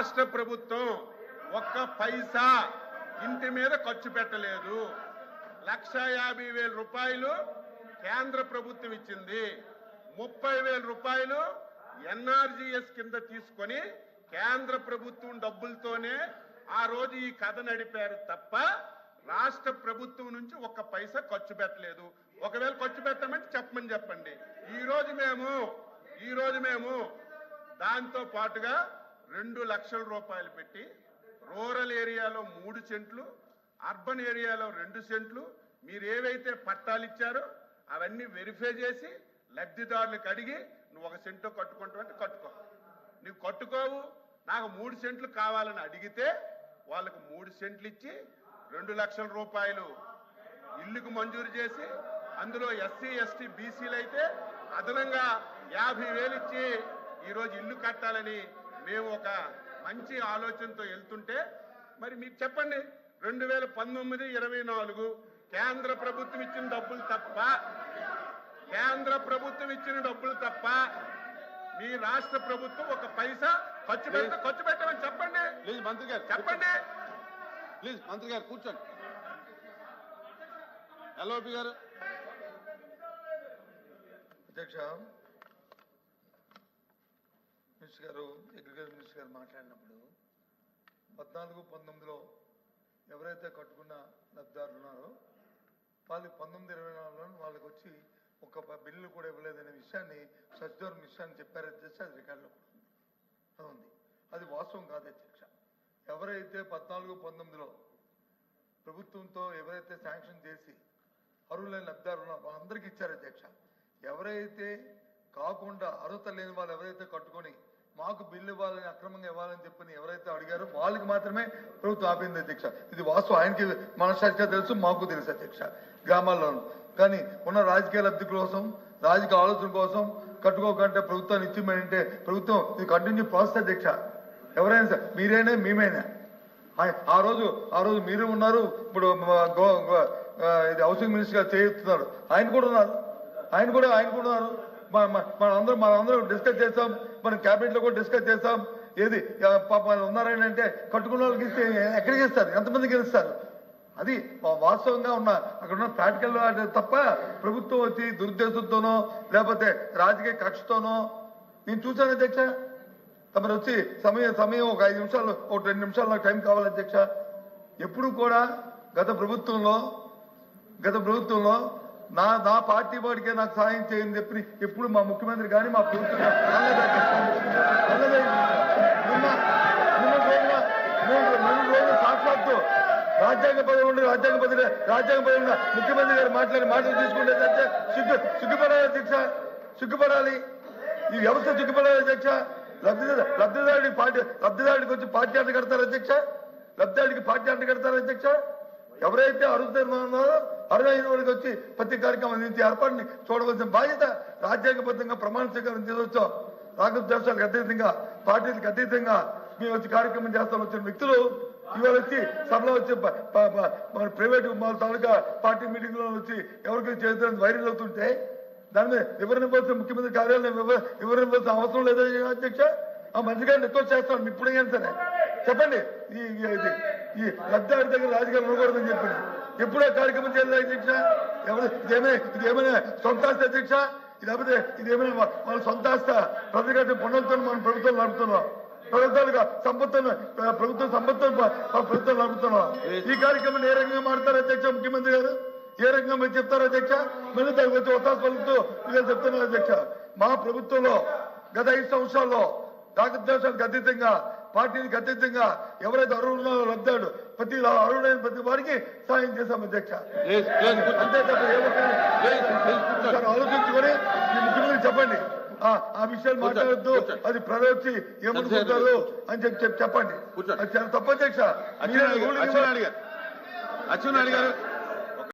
రాష్ట్ర ప్రభుత్వం ఒక్క పైసా ఇంటి మీద ఖర్చు పెట్టలేదు. 1,50,000 రూపాయలు కేంద్ర ప్రభుత్వం ఇచ్చింది. 30,000 రూపాయలు ఎన్ఆర్జీఎస్ కింద తీసుకొని కేంద్ర ప్రభుత్వం డబ్బులతోనే ఆ రోజు ఈ కథ నడిపారు తప్ప రాష్ట్ర ప్రభుత్వం నుంచి ఒక్క పైసా ఖర్చు పెట్టలేదు. ఒకవేళ ఖర్చు పెట్టామంటే చెప్పండి. ఈ రోజు మేము దాంతో పాటుగా 2 లక్షల రూపాయలు పెట్టి రూరల్ ఏరియాలో 3 సెంట్లు, అర్బన్ ఏరియాలో 2 సెంట్లు మీరు ఏవైతే పట్టాలు ఇచ్చారో అవన్నీ వెరిఫై చేసి లబ్ధిదారులకు అడిగి నువ్వు 1 సెంటు కట్టుకుంటావంటే కట్టుకో. నువ్వు కట్టుకోవు నాకు 3 సెంట్లు కావాలని అడిగితే వాళ్ళకు 3 సెంట్లు ఇచ్చి 2 లక్షల రూపాయలు ఇల్లుకు మంజూరు చేసి అందులో ఎస్సీ ఎస్టీ బీసీలు అయితే అదనంగా 50,000 ఇచ్చి ఈరోజు ఇల్లు కట్టాలని మేము ఒక మంచి ఆలోచనతో వెళ్తుంటే మరి మీరు చెప్పండి 2019-24 కేంద్ర ప్రభుత్వం ఇచ్చిన డబ్బులు తప్ప మీ రాష్ట్ర ప్రభుత్వం ఒక పైసా ఖర్చు పెట్టమని చెప్పండి. ప్లీజ్ మంత్రి గారు చెప్పండి. ప్లీజ్ మంత్రి గారు కూర్చోండి. ఎల్ఓపి గారు. అధ్యక్ష, మినిస్టర్ గారు, అగ్రికల్చర్ మినిస్టర్ గారు మాట్లాడినప్పుడు 14-19లో ఎవరైతే కట్టుకున్న లబ్ధిదారులు ఉన్నారో వాళ్ళకి 19-24లో వాళ్ళకి వచ్చి ఒక బిల్లు కూడా ఇవ్వలేదనే విషయాన్ని సజ్జోర్ విషయాన్ని చెప్పారు అధ్యక్ష. అది రికార్డులో ఉంది. అది వాస్తవం కాదు అధ్యక్ష. ఎవరైతే 14-19లో ప్రభుత్వంతో ఎవరైతే శాంక్షన్ చేసి అర్హులైన లబ్ధిదారులు ఉన్నారో వాళ్ళందరికీ ఇచ్చారు అధ్యక్ష. ఎవరైతే కాకుండా అర్హత లేని వాళ్ళు ఎవరైతే కట్టుకొని మాకు బిల్లు ఇవ్వాలని అక్రమంగా ఇవ్వాలని చెప్పని ఎవరైతే అడిగారో వాళ్ళకి మాత్రమే ప్రభుత్వం ఆపింది అధ్యక్ష. ఇది వాస్తవం. ఆయనకి మనసాక్షిగా తెలుసు, మాకు తెలుసు అధ్యక్ష. గ్రామాల్లోనూ కానీ ఉన్న రాజకీయ లబ్ధి కోసం, రాజకీయ ఆలోచన కోసం కట్టుకోకంటే ప్రభుత్వాన్ని ఇచ్చిమంటే ప్రభుత్వం ఇది కంటిన్యూ ప్రాసెస్ అధ్యక్ష. ఎవరైనా సార్, మీరైనా మేమైనా ఆ రోజు మీరు ఉన్నారు. ఇప్పుడు ఇది హౌసింగ్ మినిస్టర్ గారు చేస్తున్నారు. ఆయన కూడా ఉన్నారు. మనందరం డిస్కస్ చేస్తాం. మన క్యాబినెట్ లో కూడా డిస్కస్ చేస్తాం. ఏది పాప ఉన్నారని అంటే కట్టుకున్న వాళ్ళకి ఇస్తే ఎక్కడికి ఇస్తారు, ఎంతమందికి ఇస్తారు? అది వాస్తవంగా ఉన్న అక్కడ ఉన్న ప్రాక్టికల్ తప్ప ప్రభుత్వం వచ్చి దురుద్దేశంతోనో లేకపోతే రాజకీయ కక్షతోనో నేను చూశాను అధ్యక్ష. తమరు వచ్చి సమయం ఒక 5 నిమిషాలు, ఒక 2 నిమిషాలు నాకు టైం కావాలి అధ్యక్ష. ఎప్పుడు కూడా గత ప్రభుత్వంలో నా పార్టీ వాడికే నాకు సాయం చేయని చెప్పి ఎప్పుడు మా ముఖ్యమంత్రి కానీ మా ప్రభుత్వం సాక్షాత్తు రాజ్యాంగ పదవి ఉండి ముఖ్యమంత్రి గారు మాటలు తీసుకుంటే సిగ్గుపడాలి అధ్యక్ష. సిగ్గుపడాలి. ఈ వ్యవస్థ సిగ్గుపడాలి అధ్యక్ష. లబ్ధిదారుడికి వచ్చి పార్టీ అంట కడతారు అధ్యక్ష. ఎవరైతే అర్హులున్నారో అర్హులైన వాడికి వచ్చి ప్రతి కార్యక్రమం అందించే ఏర్పాటుని చూడవలసిన బాధ్యత రాజ్యాంగబద్ధంగా ప్రమాణ స్వీకారం తీసుకొచ్చాం. రాగద్వేషాలకు అతీతంగా, పార్టీలకు అతీతంగా మేము వచ్చి కార్యక్రమం చేస్తాం. వచ్చిన వ్యక్తులు ఇవాళ వచ్చి సభలో వచ్చి మన ప్రైవేట్ తాలూకా పార్టీ మీటింగ్ లో వచ్చి ఎవరికి చేతులు వైరల్ అవుతుంటే దాని మీద వివరణ ఇవ్వాల్సిన ముఖ్యమంత్రి కార్యాలయం వివరణ ఇవ్వాల్సిన అవసరం లేదా అధ్యక్ష? ఆ మంత్రి గారిని రిక్వెస్ట్ చేస్తాను, ఇప్పుడైనా సరే చెప్పండి. ఈ లబ్ధిదారు దగ్గర రాజకీయాలు ఉండకూడదని చెప్పండి. ఎప్పుడో కార్యక్రమం చేయాలి అధ్యక్ష. ఇదేమైనా సొంత ఆస్తి అధ్యక్ష? లేకపోతే ఇదేమైనా మన సొంత ఆస్తి? ప్రతి గంట పన్నులతో మనం ప్రభుత్వం నడుపుతున్నాం. ప్రభుత్వాలుగా సంపత్తులు ప్రభుత్వం నడుపుతున్నాం. ఈ కార్యక్రమం ఏ రకంగా మాడతారు అధ్యక్ష? ముఖ్యమంత్రి గారు ఏ రకంగా మీరు చెప్తారు అధ్యక్ష? మళ్ళీ దానికి వచ్చి ఒత్తాస పలుకుతూ ఇలా చెప్తున్నారు అధ్యక్ష. మా ప్రభుత్వంలో గత 5 సంవత్సరాల్లో రాగద్వేషాలకు అతీతంగా, పార్టీలకు అతీతంగా ఎవరైతే అర్హులు లబ్ధాడు ప్రతి అర్హులైన ప్రతి వారికి సాయం చేశాం అధ్యక్ష. అంతే తప్ప ఆలోచించుకొని ఈ ముఖ్యమంత్రి చెప్పండి. ఆ విషయాలు మాట్లాడద్దు, అది ప్రజలు వచ్చి ఏమనుకుంటారు అని చెప్పండి. అది చాలా తప్పు అధ్యక్ష. అచ్చెన్నాయుడు గారు